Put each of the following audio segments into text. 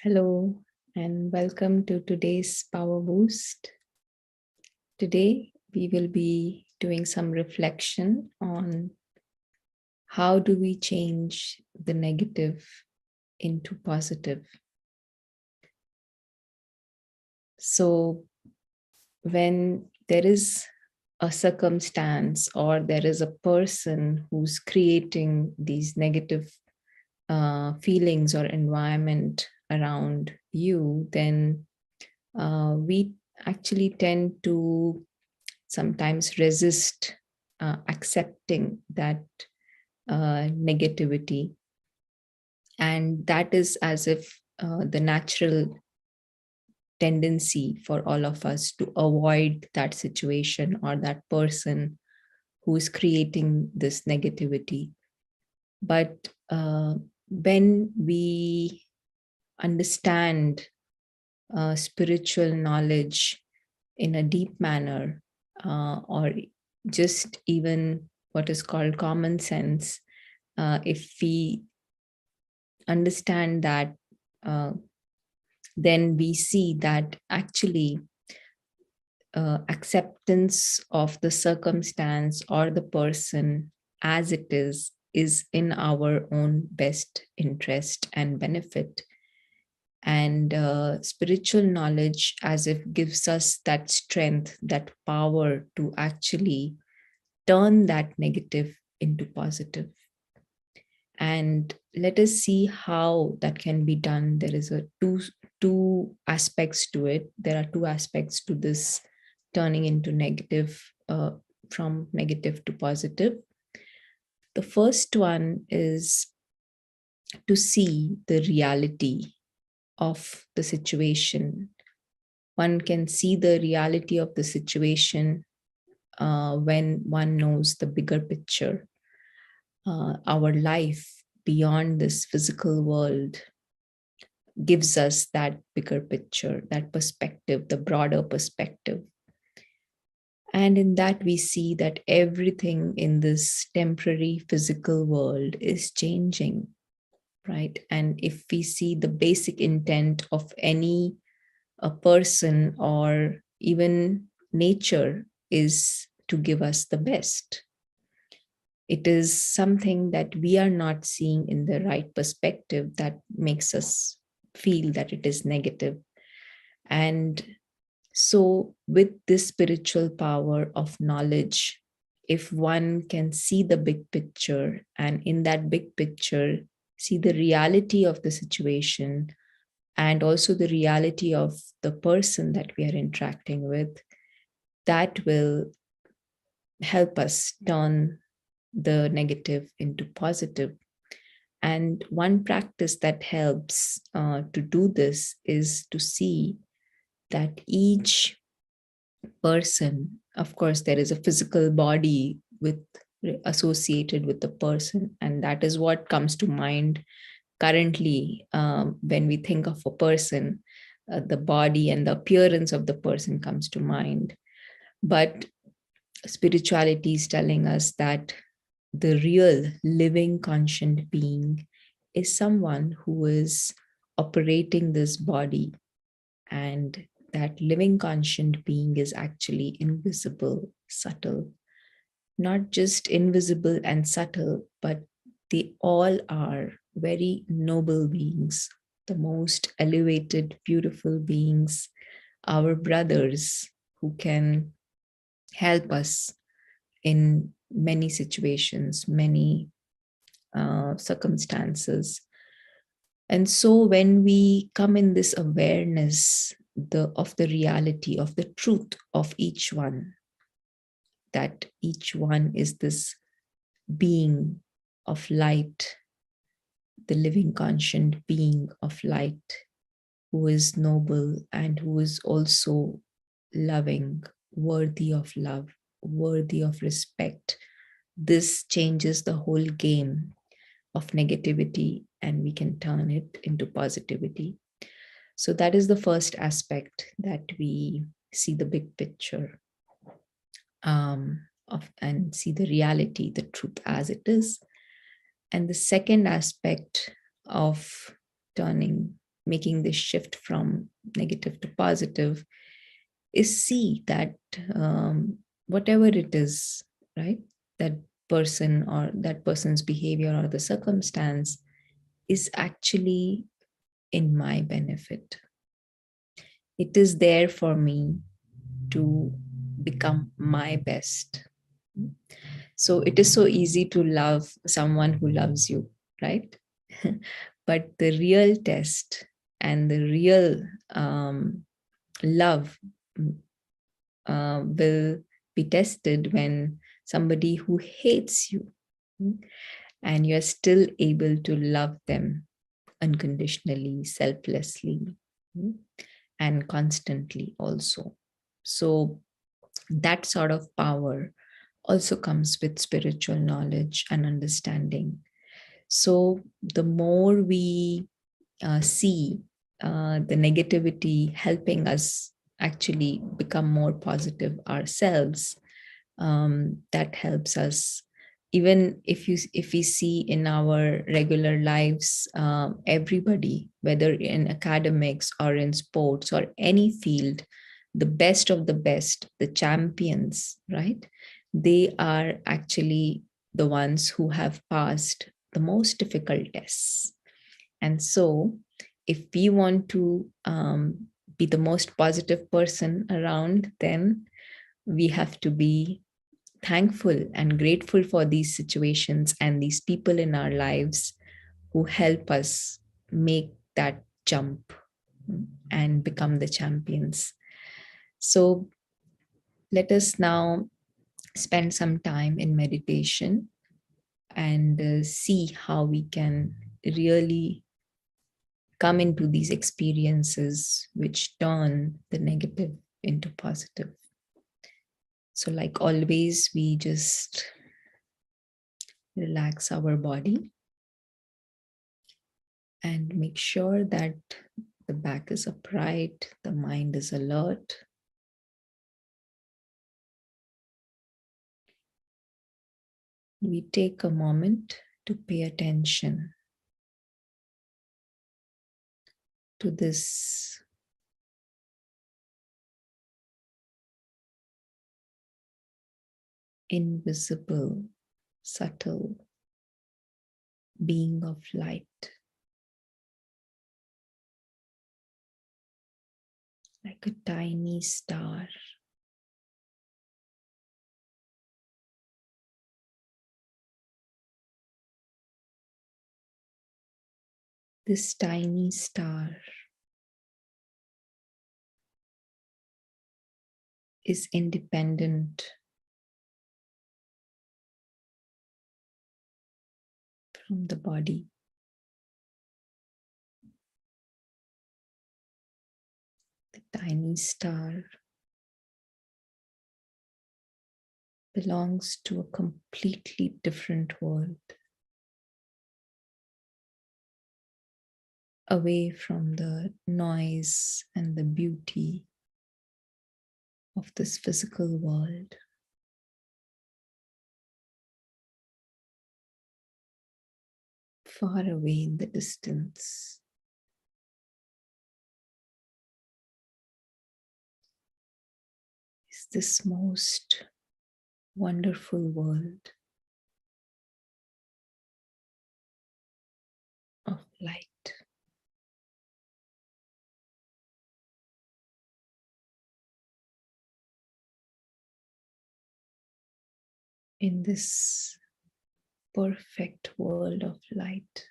Hello and welcome to today's Power Boost. Today we will be doing some reflection on how do we change the negative into positive. So when there is a circumstance or there is a person who's creating these negative feelings or environment around you, then we actually tend to sometimes resist accepting that negativity. And that is as if the natural tendency for all of us to avoid that situation or that person who is creating this negativity. But when we understand spiritual knowledge in a deep manner, or just even what is called common sense, if we understand that, uh, then we see that actually acceptance of the circumstance or the person as it is in our own best interest and benefit. And spiritual knowledge as if gives us that strength, that power to actually turn that negative into positive. And let us see how that can be done. There is a two aspects to it. There are two aspects to this turning into negative, from negative to positive. The first one is to see the reality of the situation. One can see the reality of the situation when one knows the bigger picture. Our life beyond this physical world gives us that bigger picture, that perspective, the broader perspective. And in that, we see that everything in this temporary physical world is changing, right? And if we see the basic intent of any a person or even nature is to give us the best. It is something that we are not seeing in the right perspective that makes us feel that it is negative. And so, with this spiritual power of knowledge, if one can see the big picture and in that big picture, see the reality of the situation and also the reality of the person that we are interacting with, that will help us turn the negative into positive. And one practice that helps to do this is to see that each person, of course, there is a physical body with associated with the person, and that is what comes to mind currently when we think of a person. The body and the appearance of the person comes to mind, but spirituality is telling us that the real living conscient being is someone who is operating this body, and that living conscient being is actually invisible, subtle, not just invisible and subtle, but they all are very noble beings, the most elevated, beautiful beings, our brothers who can help us in many situations, many circumstances. And so when we come in this awareness of the reality, of the truth of each one, that each one is this being of light, the living conscient being of light, who is noble and who is also loving, worthy of love, worthy of respect. This changes the whole game of negativity and we can turn it into positivity. So that is the first aspect, that we see the big picture and see the reality, the truth as it is. And the second aspect of turning making this shift from negative to positive is see that whatever it is, right, that person or that person's behavior or the circumstance is actually in my benefit. It is there for me to become my best. So it is so easy to love someone who loves you, right? But the real test and the real love will be tested when somebody who hates you, and you're still able to love them unconditionally, selflessly, and constantly also. So that sort of power also comes with spiritual knowledge and understanding. So the more we see the negativity helping us actually become more positive ourselves, that helps us. Even if we see in our regular lives, everybody, whether in academics or in sports or any field, the best of the best, the champions, right, they are actually the ones who have passed the most difficult tests. And so if we want to be the most positive person around, then we have to be thankful and grateful for these situations and these people in our lives who help us make that jump and become the champions. So let us now spend some time in meditation and see how we can really come into these experiences which turn the negative into positive. So, like always, we just relax our body and make sure that the back is upright, the mind is alert. We take a moment to pay attention to this invisible, subtle being of light, like a tiny star. This tiny star is independent from the body. The tiny star belongs to a completely different world, away from the noise and the beauty of this physical world. Far away in the distance is this most wonderful world of light. In this perfect world of light,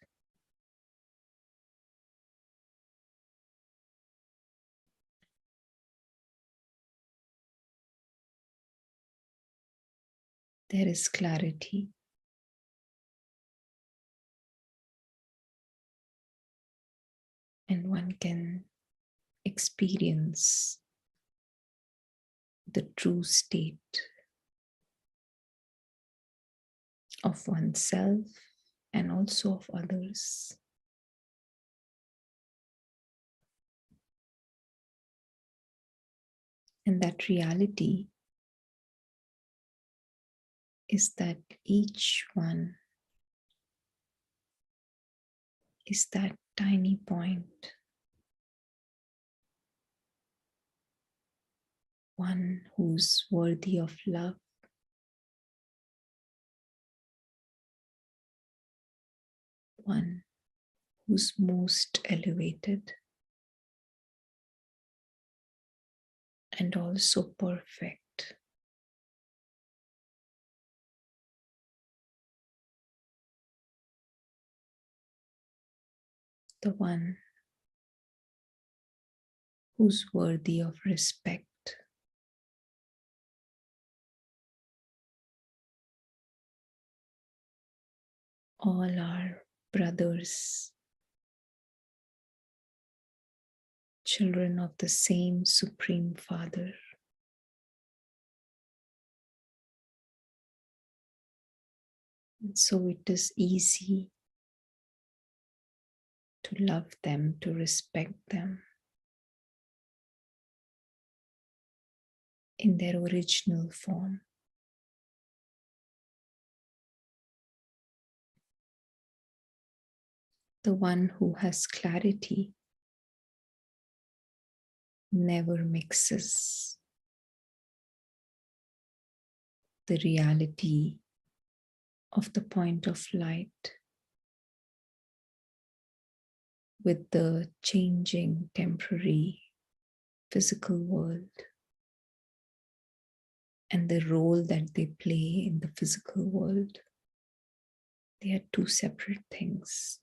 there is clarity, and one can experience the true state of oneself and also of others. And that reality is that each one is that tiny point one who's worthy of love, one who's most elevated and also perfect. The one who's worthy of respect. All our brothers, children of the same Supreme Father. And so it is easy to love them, to respect them in their original form. The one who has clarity never mixes the reality of the point of light with the changing, temporary physical world and the role that they play in the physical world. They are two separate things.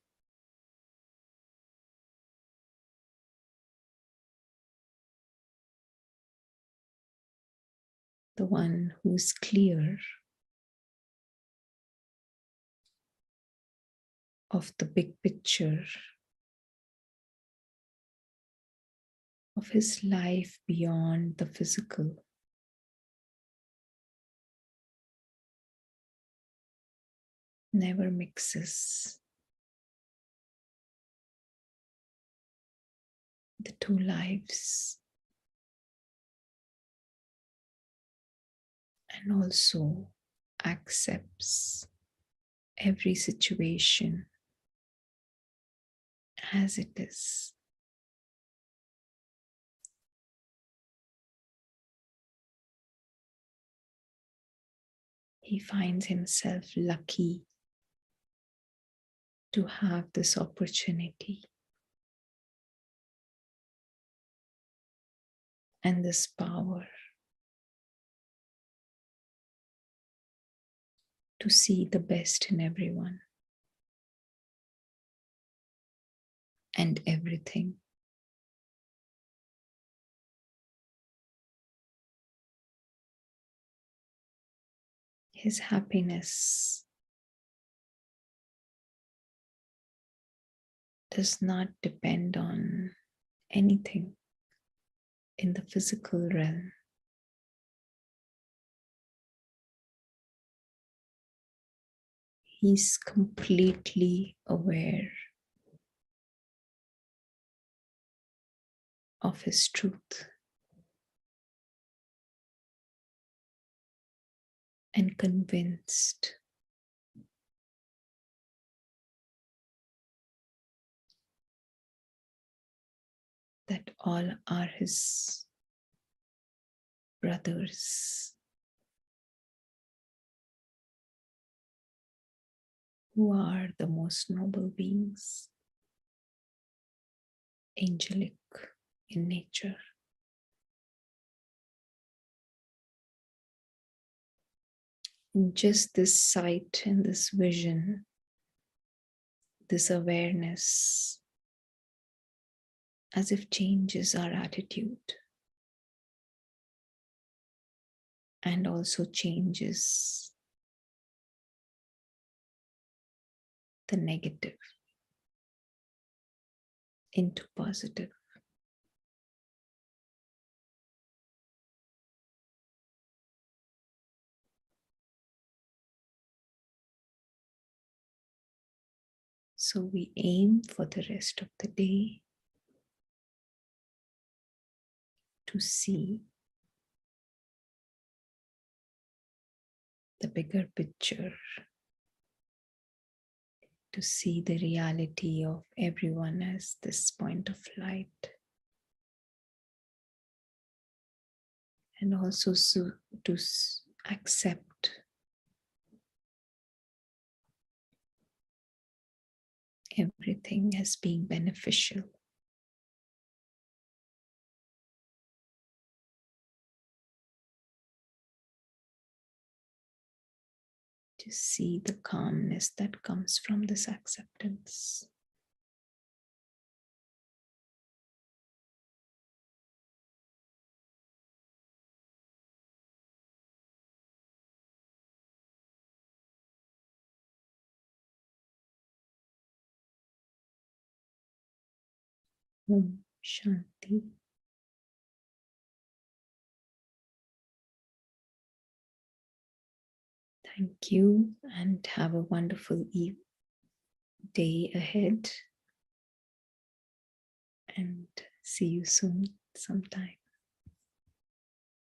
The one who is clear of the big picture of his life beyond the physical. Never mixes the two lives, and also accepts every situation as it is. He finds himself lucky to have this opportunity and this power to see the best in everyone and everything. His happiness does not depend on anything in the physical realm. He's completely aware of his truth and convinced that all are his brothers who are the most noble beings, angelic in nature. In just this sight and this vision, this awareness, as if changes our attitude and also changes the negative into positive. So we aim for the rest of the day to see the bigger picture, to see the reality of everyone as this point of light, and also to accept everything as being beneficial. To see the calmness that comes from this acceptance. Om Shanti. Thank you and have a wonderful day ahead, and see you soon sometime.